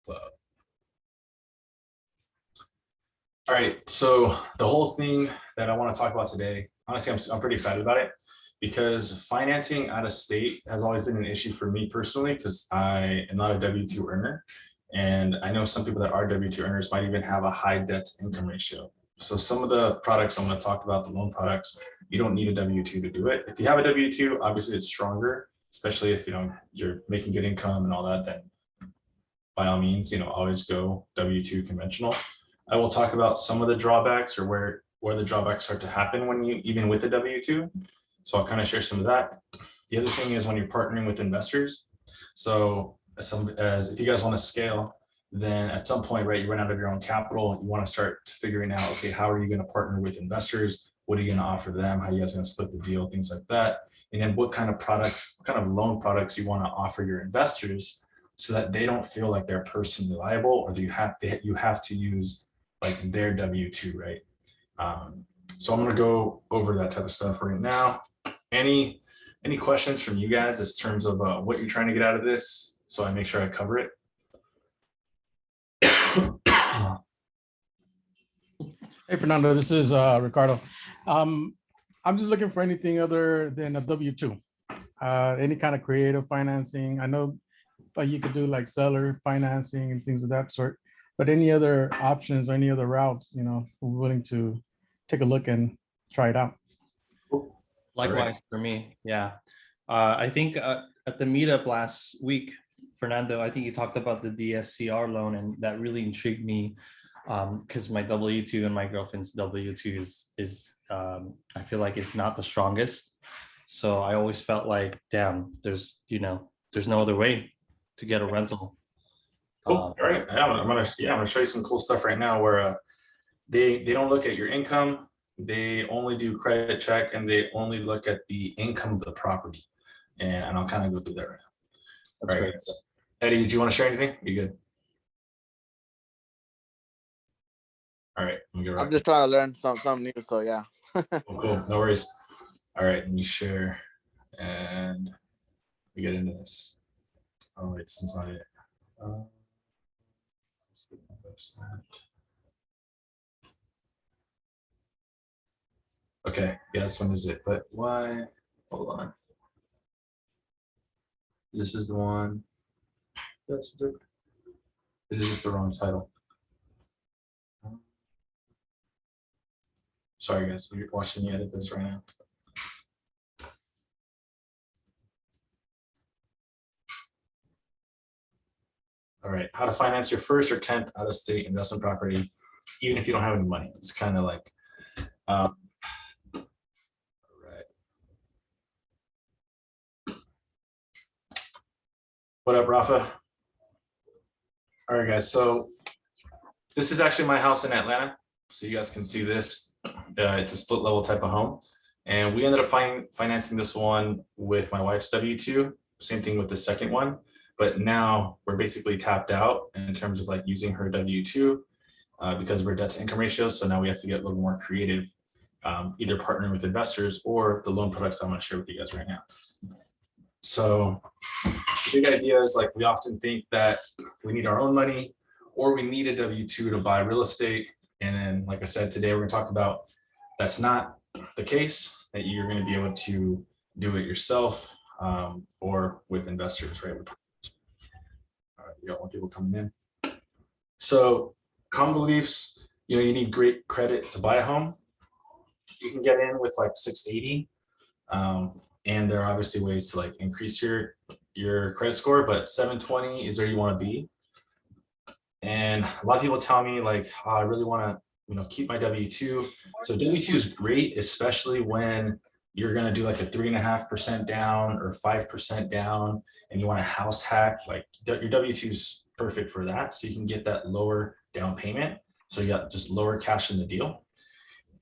Club. All right, so the whole thing that I want to talk about today, honestly, I'm pretty excited about it because financing out of state has always been an issue for me personally because I am not a W-2 earner. And I know some people that are W-2 earners might even have a high debt to income ratio. So some of the products I'm going to talk about, the loan products, you don't need a W-2 to do it. If you have a W-2, obviously it's stronger, especially if you're making good income and all that, then by all means, always go W-2 conventional. I will talk about some of the drawbacks or where the drawbacks start to happen when you, even with the W-2. So I'll kind of share some of that. The other thing is when you're partnering with investors. So as if you guys want to scale, then at some point, right, you run out of your own capital. You want to start figuring out, okay, how are you going to partner with investors? What are you going to offer them? How are you guys going to split the deal? Things like that. And then what kind of products, what kind of loan products you want to offer your investors so that they don't feel like they're personally liable, or do you have to use like their W-2, right? So I'm going to go over that type of stuff right now. Any questions from you guys in terms of what you're trying to get out of this? So I make sure I cover it. Hey, Fernando, this is Ricardo. I'm just looking for anything other than a W-2. Any kind of creative financing. I know you could do like seller financing and things of that sort, but any other options or any other routes, we're willing to take a look and try it out. Likewise for me, yeah. I think at the meetup last week, Fernando, I think you talked about the DSCR loan, and that really intrigued me because my W-2 and my girlfriend's W-2 is I feel like it's not the strongest. So I always felt like, damn, there's no other way to get a rental. All right, I'm gonna show you some cool stuff right now where they don't look at your income. They only do credit check and they only look at the income of the property. And I'll kind of go through that right now. That's all right, guys. Eddie, do you want to share anything? You good? All right. I'm just trying to learn something new, so yeah. Cool. No worries. All right, let me share and we get into this. Oh, wait, this is not it. Okay, yeah, this one is it, but why? Hold on. This is the one. This is just the wrong title. Sorry, guys, you're watching me edit this right now. All right, how to finance your first or 10th out-of-state investment property, even if you don't have any money. It's kind of like, all right. What up, Rafa? All right, guys, so this is actually my house in Atlanta. So you guys can see this. It's a split level type of home. And we ended up financing this one with my wife's W-2. Same thing with the second one. But now we're basically tapped out in terms of like using her W-2 because of her debt to income ratio. So now we have to get a little more creative, either partnering with investors or the loan products I'm going to share with you guys right now. So the big idea is like we often think that we need our own money or we need a W-2 to buy real estate. And then, like I said, today we're going to talk about that's not the case, that you're going to be able to do it yourself or with investors, right? All right, we got more people coming in. So common beliefs, you need great credit to buy a home. You can get in with like 680. And there are obviously ways to like increase your credit score, but 720 is where you want to be. And a lot of people tell me like, oh, I really want to, keep my W-2. So W-2 is great, especially when you're going to do like a 3.5% down or 5% down and you want a house hack. Like your W-2 is perfect for that. So you can get that lower down payment. So you got just lower cash in the deal.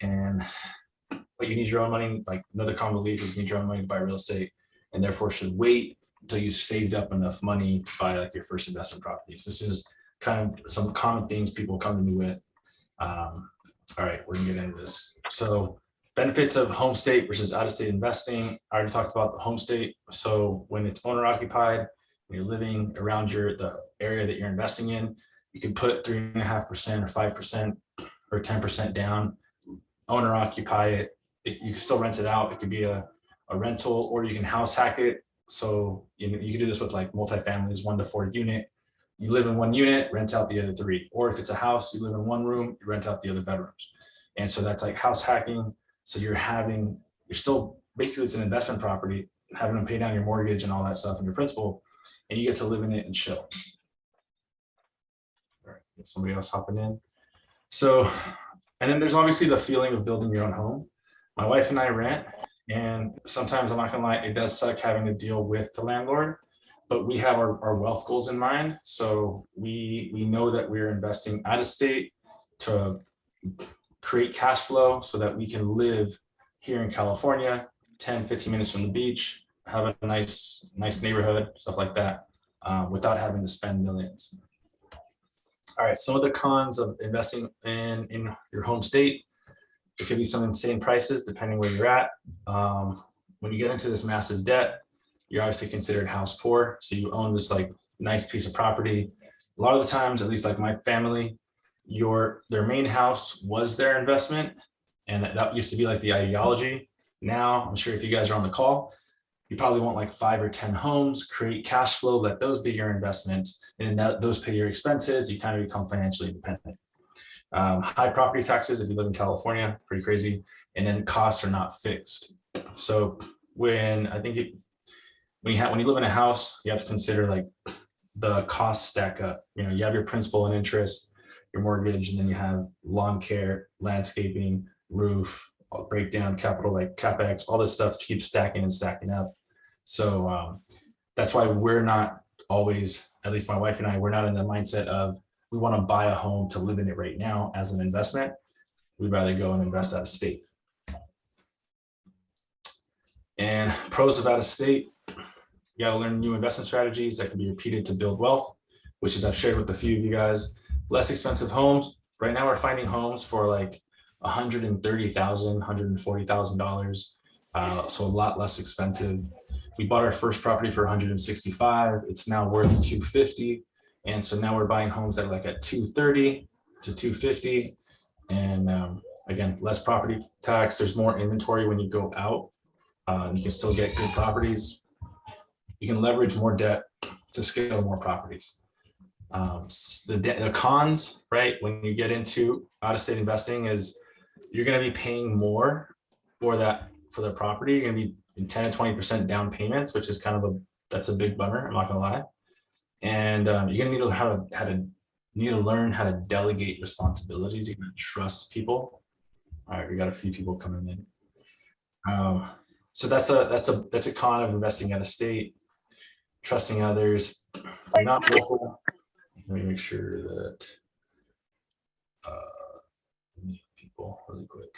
But you need your own money. Like another common belief is you need your own money to buy real estate and therefore should wait until you've saved up enough money to buy like your first investment properties. This is kind of some common things people come to me with. All right, we're gonna get into this. So benefits of home state versus out-of-state investing. I already talked about the home state. So when it's owner occupied, when you're living around the area that you're investing in, you can put 3.5% or 5% or 10% down, owner occupy it. You can still rent it out. It could be a rental, or you can house hack it. So you can do this with like multifamilies, 1 to 4 unit. You live in one unit, rent out the other 3. Or if it's a house, you live in one room, you rent out the other bedrooms. And so that's like house hacking. So you're still, basically it's an investment property, having to pay down your mortgage and all that stuff and your principal, and you get to live in it and chill. All right, get somebody else hopping in. So, and then there's obviously the feeling of building your own home. My wife and I rent, and sometimes, I'm not gonna lie, it does suck having to deal with the landlord, but we have our wealth goals in mind. So we know that we're investing out of state to create cash flow so that we can live here in California, 10, 15 minutes from the beach, have a nice neighborhood, stuff like that, without having to spend millions. All right, some of the cons of investing in your home state. It could be some insane prices depending where you're at. When you get into this massive debt, you're obviously considered house poor. So you own this like nice piece of property. A lot of the times, at least like my family, their main house was their investment. And that used to be like the ideology. Now, I'm sure if you guys are on the call, you probably want like 5 or 10 homes, create cash flow, let those be your investments, and those pay your expenses. You kind of become financially independent. High property taxes if you live in California, pretty crazy. And then costs are not fixed. So when you live in a house, you have to consider like the costs stack up. You have your principal and interest, your mortgage, and then you have lawn care, landscaping, roof, breakdown, capital like CapEx, all this stuff keeps stacking and stacking up. So that's why we're not always, at least my wife and I, we're not in the mindset of we want to buy a home to live in it right now as an investment. We'd rather go and invest out of state. And pros of out of state, you got to learn new investment strategies that can be repeated to build wealth, which is I've shared with a few of you guys. Less expensive homes. Right now we're finding homes for like $130,000, $140,000. So a lot less expensive. We bought our first property for $165,000. It's now worth $250,000. And so now we're buying homes that are like at $230,000 to $250,000. And again, less property tax. There's more inventory when you go out. You can still get good properties. You can leverage more debt to scale more properties. The cons, right, when you get into out-of-state investing is you're going to be paying more for the property. You're going to be in 10 to 20% down payments, which is that's a big bummer. I'm not going to lie. And you're going to need to learn how to delegate responsibilities. You're going to trust people. All right, we got a few people coming in. So that's a con of investing out of state. Trusting others. You're not local. Let me make sure that people really quick.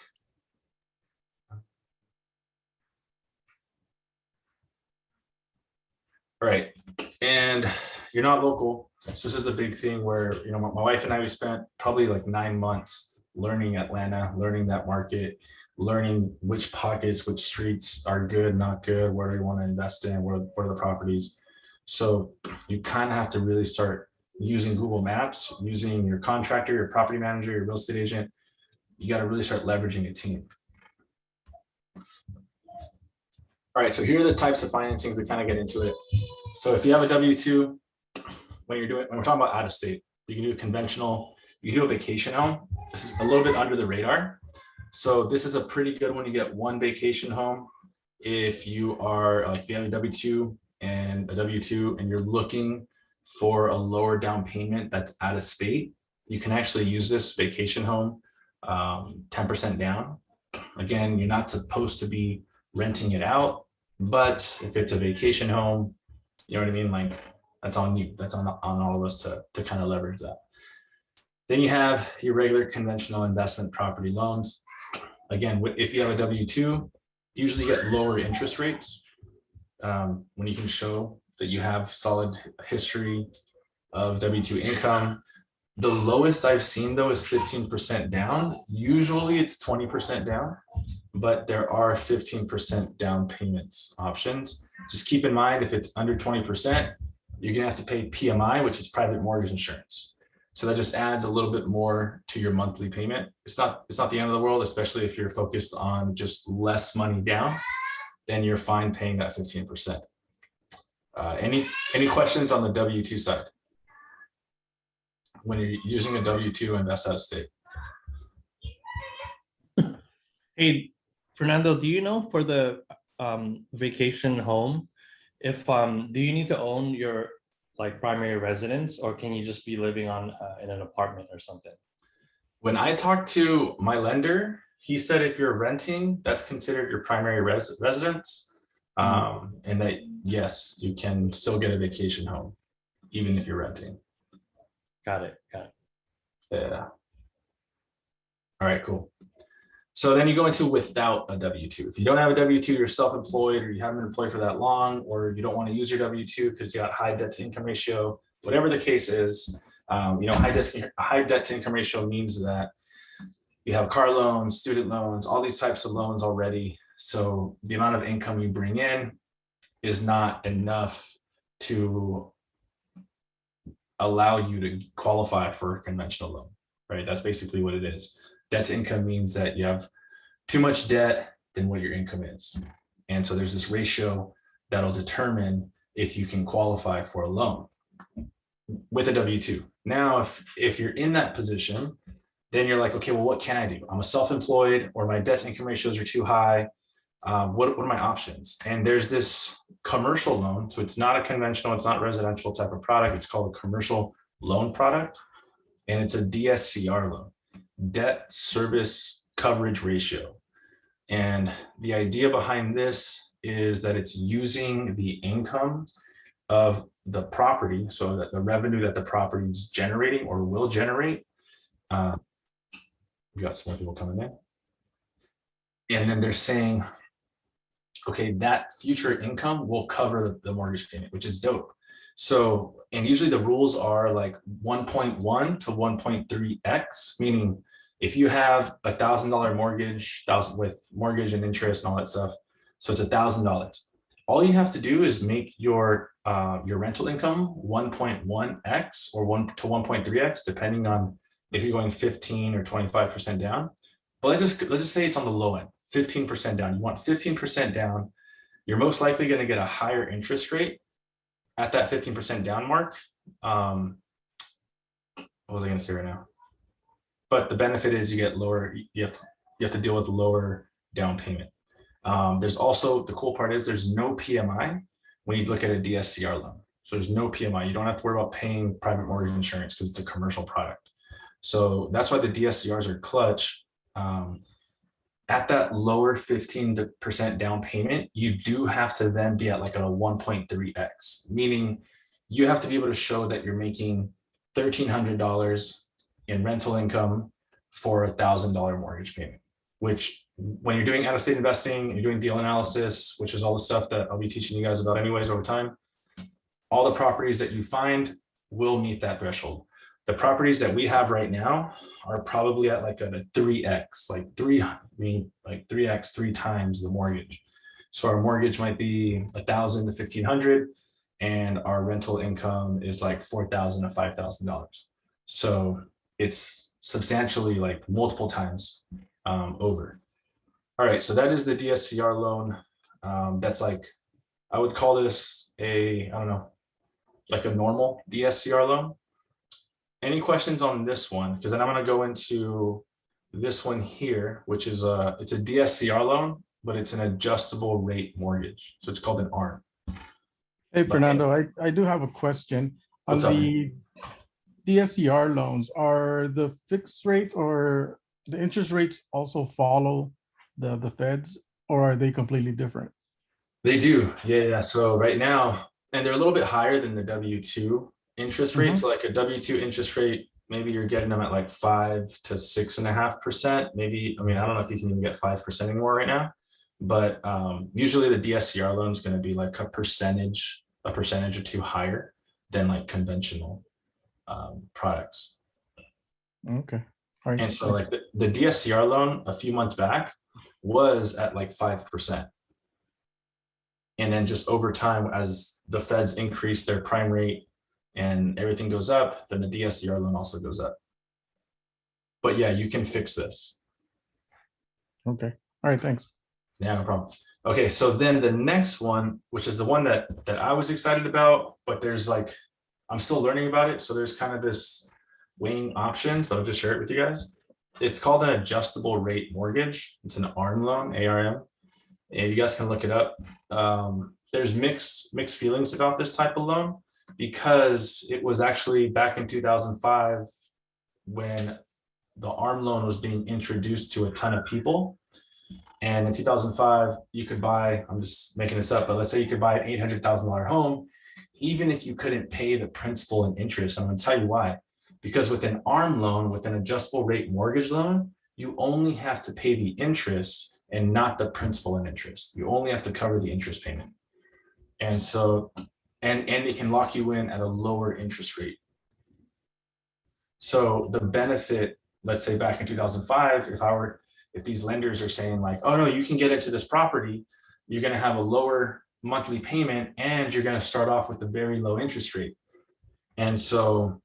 All right, and you're not local. So this is a big thing where, my wife and I, we spent probably like 9 months learning Atlanta, learning that market, learning which pockets, which streets are good, not good, where do you want to invest in, what are the properties. So you kind of have to really start using Google Maps, using your contractor, your property manager, your real estate agent. You got to really start leveraging a team. All right, so here are the types of financing. We kind of get into it. So if you have a W-2, when we're talking about out of state, you can do a conventional, you can do a vacation home. This is a little bit under the radar. So this is a pretty good one. You get one vacation home. If you have a W-2 and you're looking for a lower down payment that's out of state, you can actually use this vacation home 10% down. Again, you're not supposed to be renting it out, but if it's a vacation home, you know what I mean? Like that's on you. That's on all of us to kind of leverage that. Then you have your regular conventional investment property loans. Again, if you have a W-2, usually get lower interest rates when you can show that you have solid history of W-2 income. The lowest I've seen though is 15% down. Usually it's 20% down, but there are 15% down payments options. Just keep in mind, if it's under 20%, you're gonna have to pay PMI, which is private mortgage insurance. So that just adds a little bit more to your monthly payment. It's not the end of the world, especially if you're focused on just less money down, then you're fine paying that 15%. Any questions on the W-2 side? When you're using a W-2 to invest out of state? Hey, Fernando, do you know for the vacation home, if do you need to own your like primary residence, or can you just be living on in an apartment or something? When I talked to my lender, he said if you're renting, that's considered your primary residence. And that, yes, you can still get a vacation home, even if you're renting. Got it. Yeah. All right, cool. So then you go into without a W-2. If you don't have a W-2, you're self-employed, or you haven't been employed for that long, or you don't want to use your W-2 because you got high debt to income ratio, whatever the case is, high debt to income ratio means that you have car loans, student loans, all these types of loans already. So the amount of income you bring in is not enough to allow you to qualify for a conventional loan, right? That's basically what it is. Debt to income means that you have too much debt than what your income is. And so there's this ratio that'll determine if you can qualify for a loan with a W-2. Now, if you're in that position, then you're like, okay, well, what can I do? I'm a self-employed, or my debt to income ratios are too high. What are my options? And there's this commercial loan. So it's not a conventional, it's not residential type of product. It's called a commercial loan product. And it's a DSCR loan, debt service coverage ratio. And the idea behind this is that it's using the income of the property, so that the revenue that the property is generating or will generate. We got some more people coming in. And then they're saying, okay, that future income will cover the mortgage payment, which is dope. So, and usually the rules are like 1.1 to 1.3x, meaning if you have $1,000 mortgage, with mortgage and interest and all that stuff, so it's $1,000. All you have to do is make your rental income 1.1x or 1 to 1.3x, depending on if you're going 15 or 25% down. But let's just say it's on the low end, 15% down. You want 15% down. You're most likely going to get a higher interest rate at that 15% down mark. What was I going to say right now? But the benefit is you get lower. You have to deal with lower down payment. There's also, the cool part is there's no PMI when you look at a DSCR loan. So there's no PMI. You don't have to worry about paying private mortgage insurance because it's a commercial product. So that's why the DSCRs are clutch. At that lower 15% down payment, you do have to then be at like a 1.3x, meaning you have to be able to show that you're making $1,300 in rental income for $1,000 mortgage payment, which when you're doing out-of-state investing, you're doing deal analysis, which is all the stuff that I'll be teaching you guys about anyways over time, all the properties that you find will meet that threshold. The properties that we have right now are probably at like a 3x, like 3x, 3 times the mortgage. So our mortgage might be $1,000 to $1,500, and our rental income is like $4,000 to $5,000. So it's substantially like multiple times over. All right, so that is the DSCR loan. That's like, I would call this I don't know, like a normal DSCR loan. Any questions on this one? Because then I'm going to go into this one here, which is it's a DSCR loan, but it's an adjustable rate mortgage. So it's called an ARM. Hey, Fernando, I do have a question. On What's up, the DSCR loans, are the fixed rate or the interest rates also follow the feds, or are they completely different? They do. Yeah. So right now, and they're a little bit higher than the W-2 interest rates. So like a W-2 interest rate, maybe you're getting them at like 5 to 6.5%. Maybe, I mean, I don't know if you can even get 5% anymore right now, but usually the DSCR loan is going to be like a percentage or two higher than like conventional products. Okay. All right. And so like the DSCR loan a few months back was at like 5%. And then just over time, as the feds increase their prime rate and everything goes up, then the DSCR loan also goes up. But yeah, you can fix this. Okay. All right. Thanks. Yeah, no problem. Okay, so then the next one, which is the one that I was excited about, but there's like, I'm still learning about it. So there's kind of this weighing options, but I'll just share it with you guys. It's called an adjustable rate mortgage. It's an ARM loan, ARM. And you guys can look it up. There's mixed feelings about this type of loan because it was actually back in 2005 when the ARM loan was being introduced to a ton of people. And in 2005, you could buy, I'm just making this up, but let's say you could buy an $800,000 home, even if you couldn't pay the principal and interest. I'm going to tell you why. Because with an ARM loan, with an adjustable rate mortgage loan, you only have to pay the interest and not the principal and interest. You only have to cover the interest payment. And so, and it can lock you in at a lower interest rate. So the benefit, let's say back in 2005, if these lenders are saying like, oh no, you can get into this property, you're going to have a lower monthly payment and you're going to start off with a very low interest rate. And so,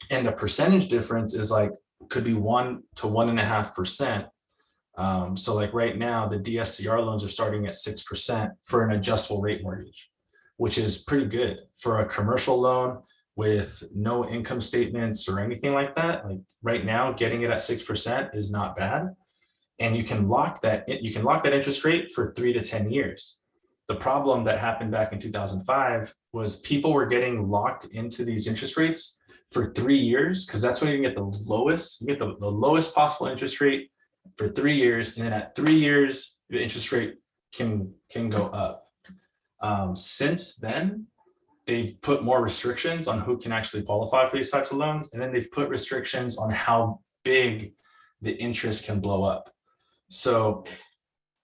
and the percentage difference is like, could be 1 to 1.5%. So like right now, the DSCR loans are starting at 6% for an adjustable rate mortgage, which is pretty good for a commercial loan with no income statements or anything like that. Like right now, getting it at 6% is not bad. And you can lock that interest rate for 3 to 10 years. The problem that happened back in 2005 was people were getting locked into these interest rates for 3 years, because that's when you can get the lowest, the lowest possible interest rate for 3 years. And then at 3 years, the interest rate can go up. Since then, they've put more restrictions on who can actually qualify for these types of loans. And then they've put restrictions on how big the interest can blow up. So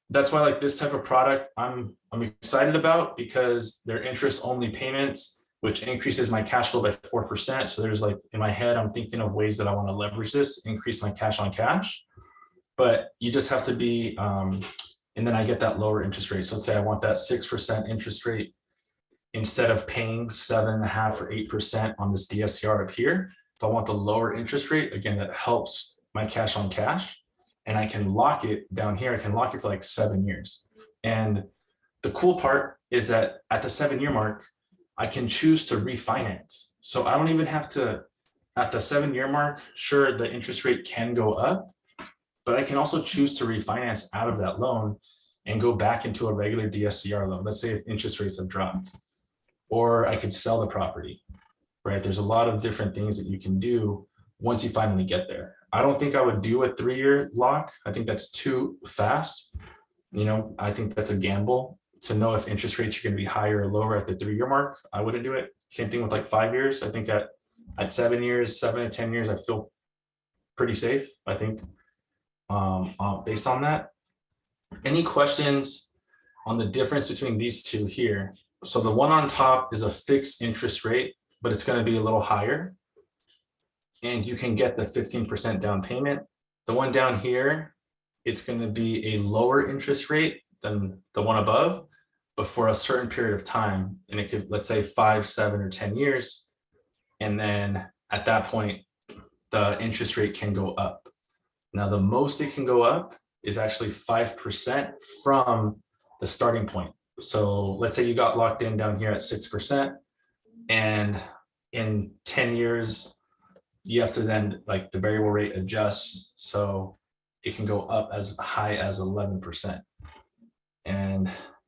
that's why like this type of product I'm excited about, because they're interest only payments, which increases my cash flow by 4%. So there's like in my head, I'm thinking of ways that I want to leverage this to increase my cash on cash. But you just have to be, and then I get that lower interest rate. So let's say I want that 6% interest rate instead of paying 7.5 or 8% on this DSCR up here. If I want the lower interest rate, again, that helps my cash on cash. And I can lock it down here. I can lock it for like 7 years. And the cool part is that at the 7-year mark, I can choose to refinance. So I don't even have to, at the 7-year mark, sure, the interest rate can go up, but I can also choose to refinance out of that loan and go back into a regular DSCR loan. Let's say if interest rates have dropped, or I could sell the property, right? There's a lot of different things that you can do once you finally get there. I don't think I would do a 3-year lock. I think that's too fast. I think that's a gamble to know if interest rates are going to be higher or lower at the 3-year mark. I wouldn't do it. Same thing with like 5 years. I think at 7 years, 7 to 10 years, I feel pretty safe, I think, based on that. Any questions on the difference between these two here? So the one on top is a fixed interest rate, but it's going to be a little higher. And you can get the 15% down payment. The one down here, it's going to be a lower interest rate than the one above, but for a certain period of time. And it could, let's say 5, 7, or 10 years. And then at that point, the interest rate can go up. Now, the most it can go up is actually 5% from the starting point. So let's say you got locked in down here at 6%, and in 10 years, you have to then, like, the variable rate adjusts. So it can go up as high as 11%.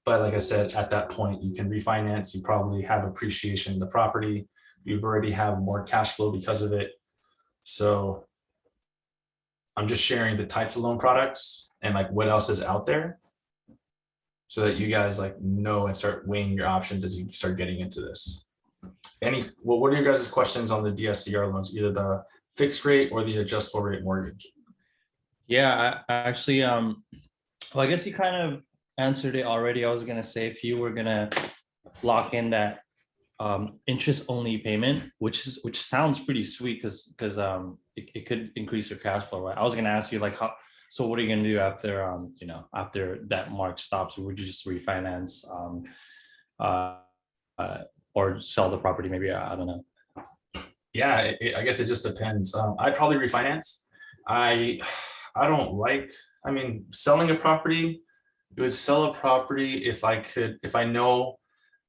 But like I said, at that point, you can refinance. You probably have appreciation in the property. You've already have more cash flow because of it. So I'm just sharing the types of loan products and like what else is out there, so that you guys like know and start weighing your options as you start getting into this. What are your guys' questions on the DSCR loans, either the fixed rate or the adjustable rate mortgage? Yeah, I actually, well, I guess you kind of answered it already. I was gonna say, if you were gonna lock in that interest only payment, which sounds pretty sweet, because it could increase your cash flow, right? I was gonna ask you like, so what are you gonna do after after that mark stops? Or would you just refinance? or sell the property. Maybe I don't know. Yeah, I guess it just depends. I'd probably refinance. I don't like, I mean, selling a property, it would sell a property if I know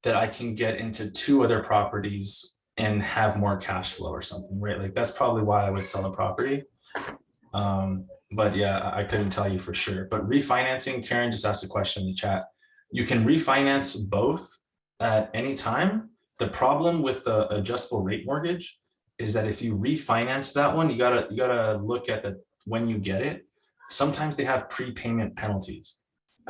that I can get into 2 other properties and have more cash flow or something, right? Like that's probably why I would sell a property. But yeah, I couldn't tell you for sure. But refinancing, Karen just asked a question in the chat. You can refinance both at any time. The problem with the adjustable rate mortgage is that if you refinance that one, you gotta look at the when you get it. Sometimes they have prepayment penalties.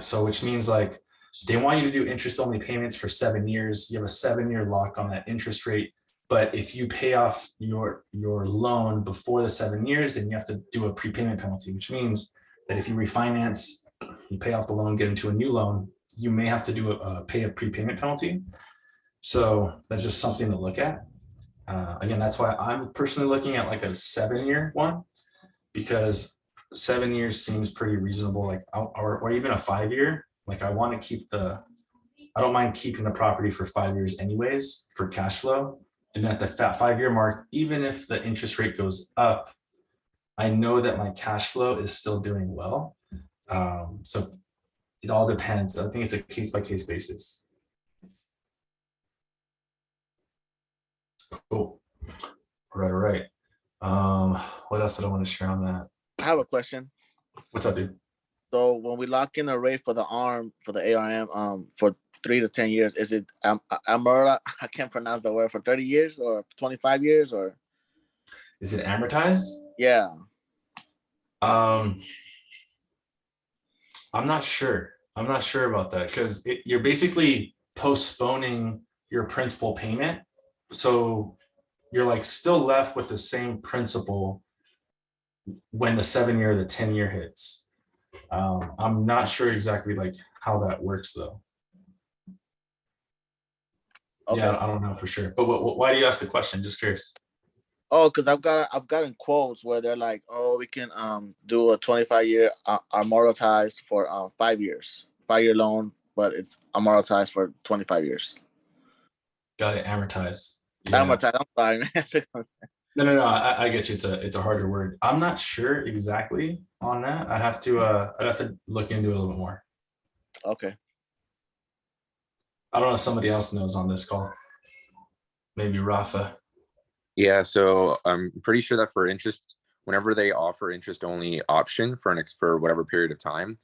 So which means like they want you to do interest only payments for 7 years. You have a 7-year lock on that interest rate. But if you pay off your loan before the 7 years, then you have to do a prepayment penalty, which means that if you refinance, you pay off the loan, get into a new loan, you may have to do pay a prepayment penalty. So that's just something to look at. Again, that's why I'm personally looking at like a 7-year one, because 7 years seems pretty reasonable, like or even a 5-year. Like I want to keep I don't mind keeping the property for 5 years anyways for cash flow. And then at the 5-year mark, even if the interest rate goes up, I know that my cash flow is still doing well. So it all depends. I think it's a case by case basis. Cool. All right. What else did I want to share on that? I have a question. What's up, dude? So when we lock in a rate for the ARM, for 3 to 10 years, is it amortized? I can't pronounce the word, for 30 years or 25 years, or Is it amortized? yeah? I'm not sure. I'm not sure about that because you're basically postponing your principal payment. So you're like still left with the same principal when the 7-year or the 10-year hits. I'm not sure exactly like how that works though. Okay. Yeah, I don't know for sure. But why do you ask the question? Just curious. Oh, because I've gotten quotes where they're like, oh, we can do a 25-year amortized for 5 years, 5-year loan, but it's amortized for 25 years. Got it. Amortized. Yeah. Amortized. I'm sorry. No. I get you. It's a harder word. I'm not sure exactly on that. I'd have to look into it a little bit more. Okay. I don't know if somebody else knows on this call. Maybe Rafa. Yeah, so I'm pretty sure that for interest, whenever they offer interest only option for whatever period of time,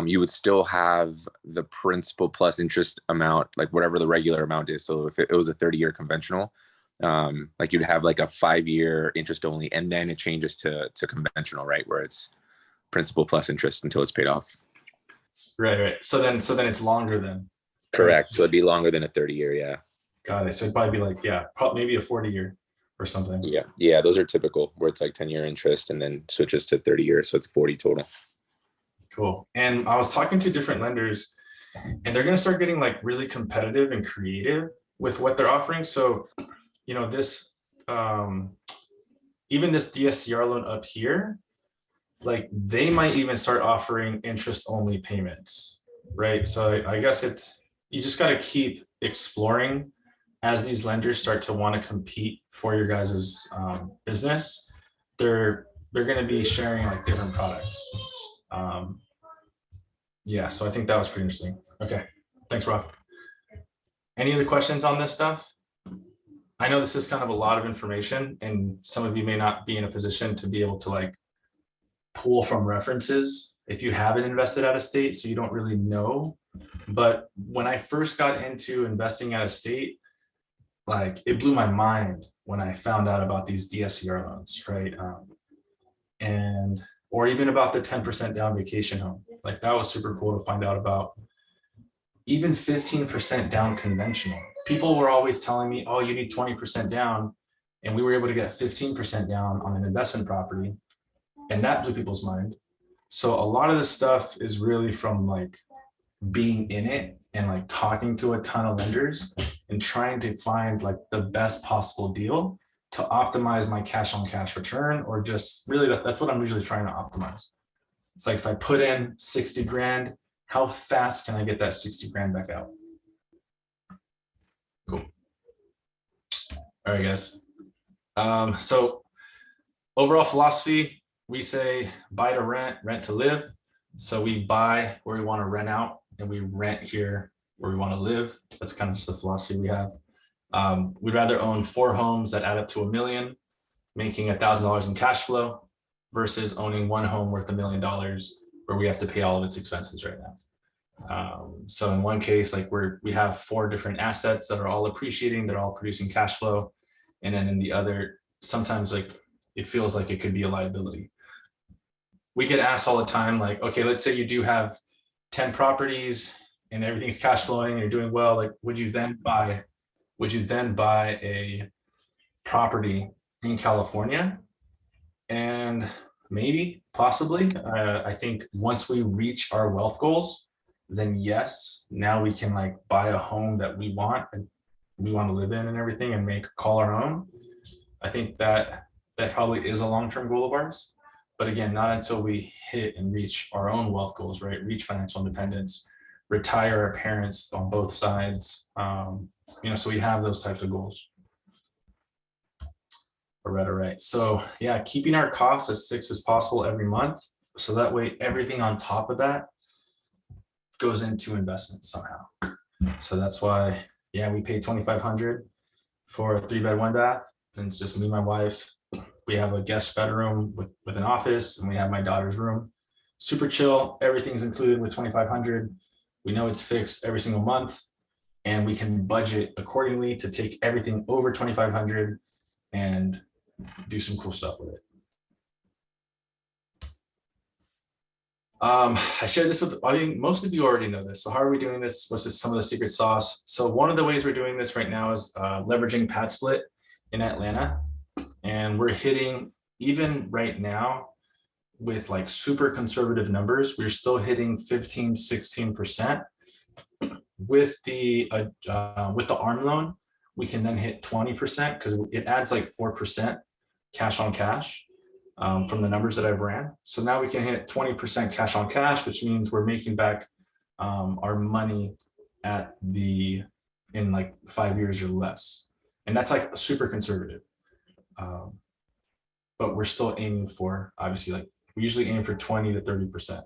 you would still have the principal plus interest amount, like whatever the regular amount is. So if it was a 30-year conventional, like you'd have like a 5-year interest only, and then it changes to conventional, right, where it's principal plus interest until it's paid off. Right. So then it's longer then. Correct. So it'd be longer than a 30-year. Yeah. Got it. So it'd probably be like, yeah, maybe a 40-year or something. Yeah. Those are typical, where it's like 10-year interest and then switches to 30 years. So it's 40 total. Cool. And I was talking to different lenders, and they're going to start getting like really competitive and creative with what they're offering. So, this, even this DSCR loan up here, like they might even start offering interest only payments, right? So I guess you just got to keep exploring as these lenders start to want to compete for your guys' business. They're going to be sharing like different products. Yeah, so I think that was pretty interesting. Okay, thanks, Rob. Any other questions on this stuff? I know this is kind of a lot of information, and some of you may not be in a position to be able to like pull from references if you haven't invested out of state, so you don't really know. But when I first got into investing out of state, like it blew my mind when I found out about these DSCR loans, right? Or even about the 10% down vacation home. Like that was super cool to find out about. Even 15% down conventional. People were always telling me, oh, you need 20% down. And we were able to get 15% down on an investment property. And that blew people's mind. So a lot of this stuff is really from like being in it and like talking to a ton of lenders and trying to find like the best possible deal to optimize my cash on cash return, or just really that's what I'm usually trying to optimize. It's like if I put in 60 grand, how fast can I get that 60 grand back out? All right, guys. So overall philosophy, we say buy to rent, rent to live. So we buy where we want to rent out, and we rent here where we want to live. That's kind of just the philosophy we have. We'd rather own 4 homes that add up to $1 million, making $1,000 in cash flow, versus owning 1 home worth $1 million where we have to pay all of its expenses right now. So in one case, like we have 4 different assets that are all appreciating, they're all producing cash flow. And then in the other, sometimes like it feels like it could be a liability. We get asked all the time, like, okay, let's say you do have 10 properties and everything's cash flowing, you're doing well, like, would you then buy a property in California? And maybe, possibly, I think once we reach our wealth goals, then yes, now we can like buy a home that we want and we want to live in and everything, and call our own. I think that probably is a long-term goal of ours. But again, not until we hit and reach our own wealth goals, right? Reach financial independence, retire our parents on both sides. So we have those types of goals. All right. So yeah, keeping our costs as fixed as possible every month. So that way, everything on top of that goes into investments somehow. So that's why, yeah, we pay $2,500 for a 3-bed 1-bath, and it's just me and my wife. We have a guest bedroom with an office, and we have my daughter's room. Super chill. Everything's included with $2,500. We know it's fixed every single month, and we can budget accordingly to take everything over $2,500 and do some cool stuff with it. I shared this with, I think most of you already know this. So how are we doing this? What's some of the secret sauce? So one of the ways we're doing this right now is leveraging pad split in Atlanta. And we're hitting, even right now, with like super conservative numbers, we're still hitting 15, 16%. With the ARM loan, we can then hit 20% because it adds like 4% cash on cash from the numbers that I've ran. So now we can hit 20% cash on cash, which means we're making back our money in like 5 years or less. And that's like super conservative. But we're still aiming for, obviously, like we usually aim for 20 to 30%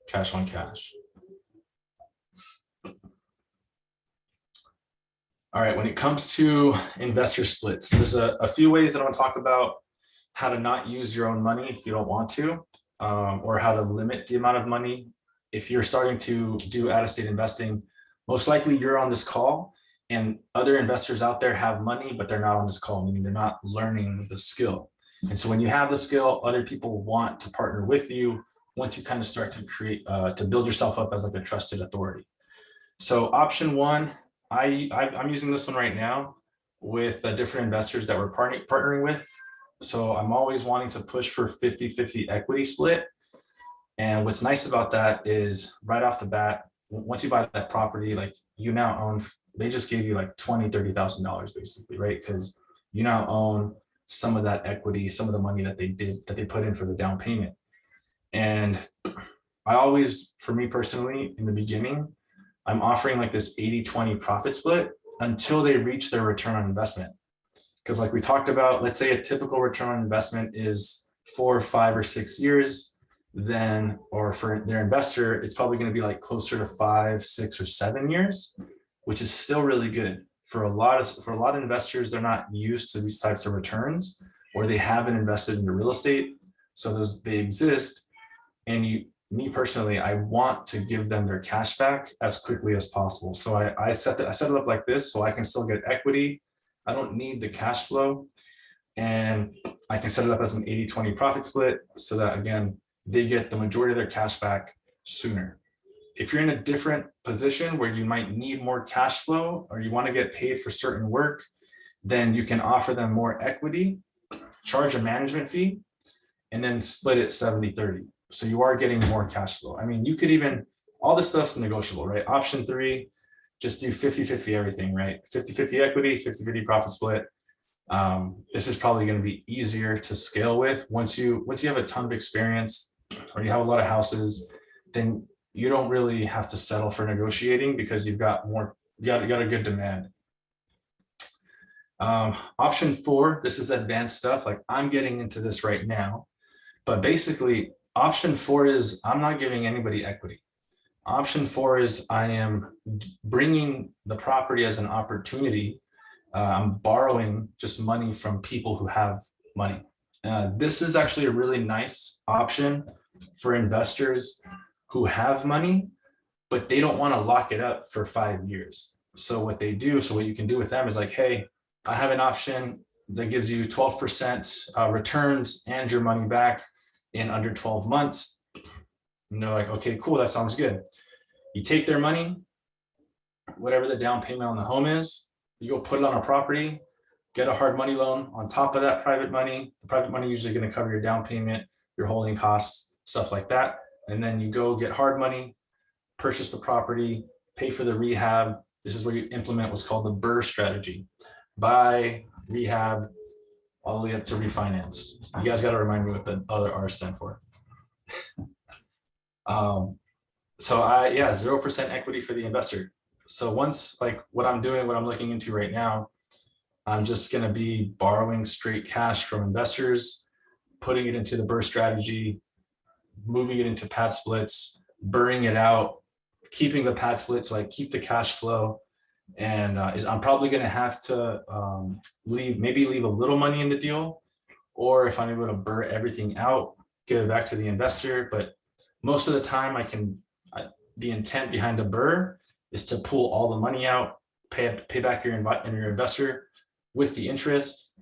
cash on cash. All right, when it comes to investor splits, there's a few ways that I want to talk about how to not use your own money if you don't want to, or how to limit the amount of money. If you're starting to do out-of-state investing, most likely you're on this call and other investors out there have money, but they're not on this call, meaning they're not learning the skill. And so when you have the skill, other people want to partner with you once you kind of start to create, to build yourself up as like a trusted authority. So option 1, I'm using this one right now with different investors that we're partnering with. So I'm always wanting to push for 50-50 equity split. And what's nice about that is right off the bat, once you buy that property, like you now own, they just gave you like $20,000, $30,000 basically, right? Because you now own some of that equity, some of the money that they put in for the down payment. And I always, for me personally, in the beginning, I'm offering like this 80-20 profit split until they reach their return on investment. Because like we talked about, let's say a typical return on investment is 4, 5, or 6 years, then, or for their investor, it's probably going to be like closer to 5, 6, or 7 years, which is still really good. For a lot of investors, they're not used to these types of returns, or they haven't invested into real estate. So they exist. And me personally, I want to give them their cash back as quickly as possible. So I set it up like this so I can still get equity. I don't need the cash flow, and I can set it up as an 80-20 profit split so that, again, they get the majority of their cash back sooner. If you're in a different position where you might need more cash flow or you want to get paid for certain work, then you can offer them more equity, charge a management fee, and then split it 70-30. So you are getting more cash flow. I mean, you could even, all this stuff's negotiable, right? Option 3, just do 50-50 everything, right? 50-50 equity, 50-50 profit split. This is probably going to be easier to scale with. Once you have a ton of experience or you have a lot of houses, then you don't really have to settle for negotiating because you got a good demand. Option 4, this is advanced stuff. Like I'm getting into this right now, but basically option 4 is I'm not giving anybody equity. Option 4 is I am bringing the property as an opportunity. I'm borrowing just money from people who have money. This is actually a really nice option for investors who have money, but they don't want to lock it up for 5 years. So what they do, so what you can do with them is like, hey, I have an option that gives you 12% returns and your money back in under 12 months. And they're like, okay, cool, that sounds good. You take their money, whatever the down payment on the home is, you go put it on a property, get a hard money loan on top of that private money. The private money usually going to cover your down payment, your holding costs, stuff like that. And then you go get hard money, purchase the property, pay for the rehab. This is where you implement what's called the BRRRR strategy. Buy, rehab, all the way up to refinance. You guys got to remind me what the other R stand for. So 0% equity for the investor. So once, like what I'm doing, what I'm looking into right now, I'm just going to be borrowing straight cash from investors, putting it into the BRRRR strategy, moving it into pad splits, burring it out, keeping the pad splits, like keep the cash flow. And I'm probably going to have to leave a little money in the deal, or if I'm able to BRRRR everything out, give it back to the investor. But most of the time the intent behind the BRRRR is to pull all the money out, pay back your investor with the interest.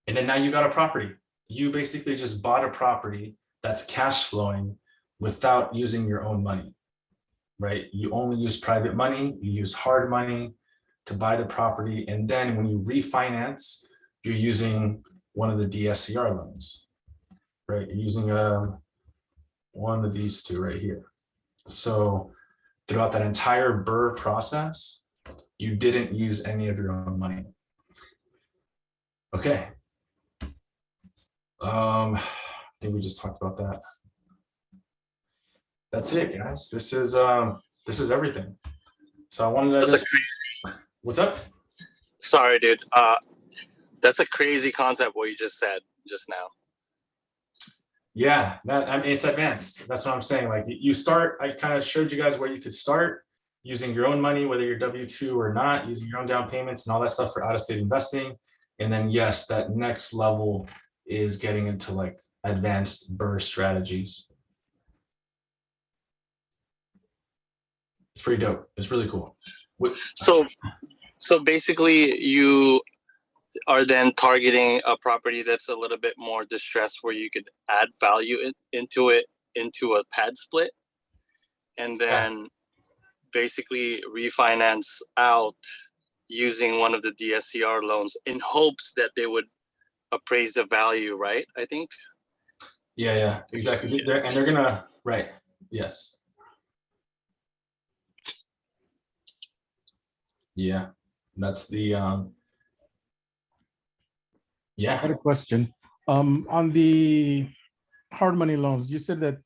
And then now you got a property. You basically just bought a property that's cash flowing without using your own money, right? You only use private money, you use hard money to buy the property. And then when you refinance, you're using one of the DSCR loans, right? You're using one of these two right here. So throughout that entire BRRRR process, you didn't use any of your own money. Okay. I think we just talked about that. That's it, guys. This is everything. So I wanted to what's up? Sorry, dude. That's a crazy concept what you just said just now. Yeah, I mean, it's advanced. That's what I'm saying. Like you start, I kind of showed you guys where you could start using your own money, whether you're W-2 or not, using your own down payments and all that stuff for out-of-state investing. And then yes, that next level is getting into like advanced BRRRR strategies. It's pretty dope. It's really cool. So basically you are then targeting a property that's a little bit more distressed where you could add value into a pad split and then basically refinance out using one of the DSCR loans in hopes that they would appraise the value, right? I think. Yeah, exactly. They're gonna, right. Yes. Yeah, that's the I had a question. On the hard money loans, you said that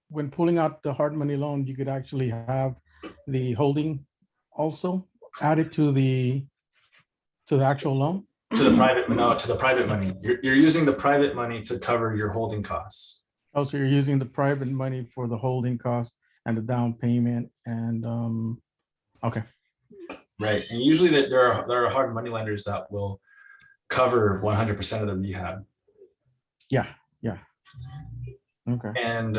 when pulling out the hard money loan, you could actually have the holding also added to the actual loan? to the private money. You're using the private money to cover your holding costs. Oh, so you're using the private money for the holding cost and the down payment and okay. Right. And usually there are hard money lenders that will cover 100% of the rehab. Yeah. Okay. And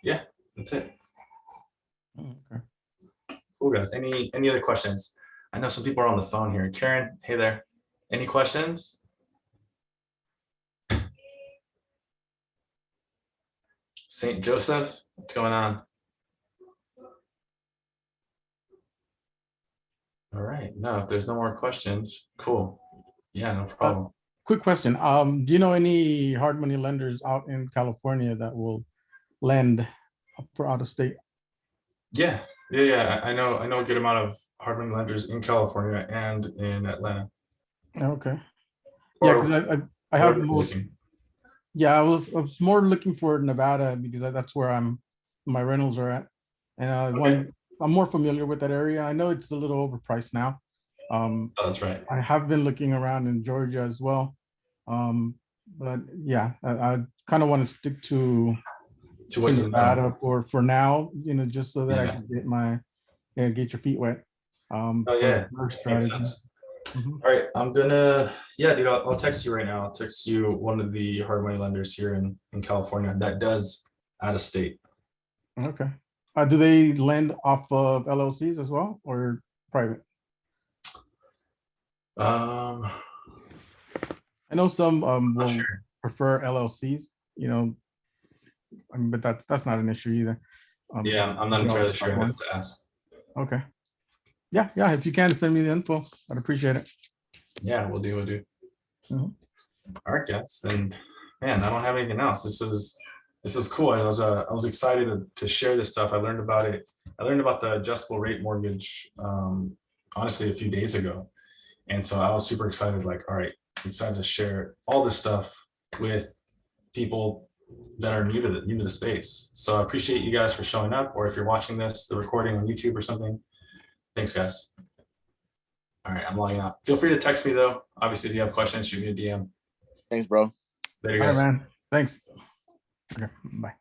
yeah, that's it. Okay. Cool, guys. Any other questions? I know some people are on the phone here. Karen, hey there. Any questions? St. Joseph, what's going on? All right. No, if there's no more questions, cool. Yeah, no problem. Quick question. Do you know any hard money lenders out in California that will lend for out of state? Yeah. I know a good amount of hard money lenders in California and in Atlanta. Okay. Yeah, because I have most. Yeah, I was more looking for Nevada because that's where my rentals are at, and I'm more familiar with that area. I know it's a little overpriced now, Oh, that's right. I have been looking around in Georgia as well. But yeah, I kind of want to stick to To what you know. Nevada for now, just so that I Yeah. can get your feet wet. Oh for yeah, your makes strategy. sense. Mhm. All right, I'm gonna, yeah, dude, I'll text you right now. I'll text you one of the hard money lenders here in California that does out of state. Okay. Do they lend off of LLCs as well or private? Um, I know some not will sure. prefer LLCs, but that's not an issue either. Yeah, I'm not you can always entirely sure. start I one. have to ask. Okay. Yeah. If you can send me the info, I'd appreciate it. Yeah, we'll do. Mhm. All right, guys. And man, I don't have anything else. This is cool. I was excited to share this stuff. I learned about it. I learned about the adjustable rate mortgage honestly a few days ago. And so I was super excited, like, all right, I'm excited to share all this stuff with people that are new to the space. So I appreciate you guys for showing up, or if you're watching the recording on YouTube or something. Thanks, guys. All right, I'm logging off. Feel free to text me though. Obviously, if you have questions, shoot me a DM. Thanks, bro. Later, All right, guys. man. Thanks. Okay. Bye.